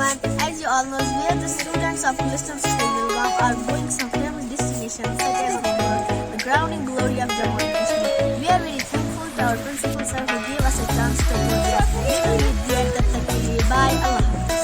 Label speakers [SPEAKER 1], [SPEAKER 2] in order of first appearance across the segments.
[SPEAKER 1] everyone. As you all know, we are the students of Wisdom School Gulgaon are going some famous destinations such as Gulmarg, the crowning glory of Jammu and Kashmir. We are very thankful to our principal sir who gave us a chance to go there. We will meet there. Tab tak ke liye bye. Allah Hafiz.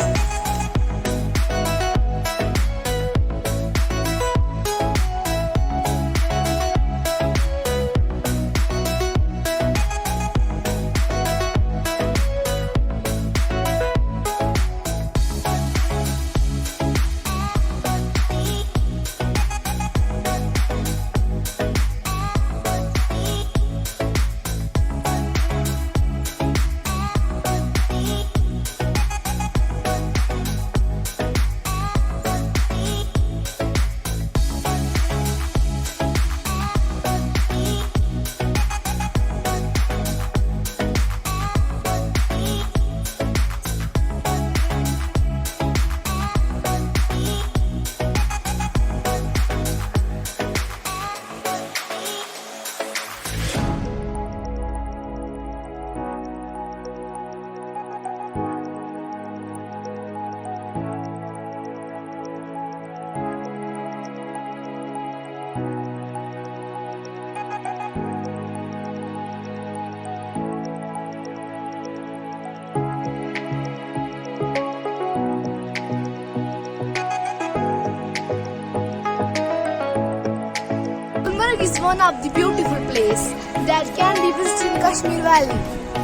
[SPEAKER 2] Gulmarg is one of the beautiful places that can be visited in Kashmir Valley.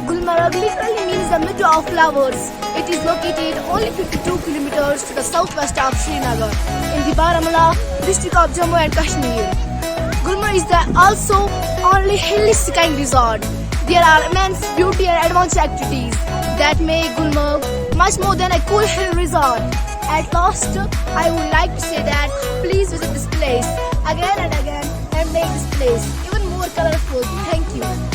[SPEAKER 2] Gulmarg literally means the meadow of flowers. It is located only 52 kilometers to the southwest of Srinagar in the Baramulla district of Jammu and Kashmir. Gulmarg is the also only hilly skiing resort. There are immense beauty and adventure activities that make Gulmarg much more than a cool hill resort. At last, I would like to say that please visit this place again and again and make this place even more colorful. Thank you.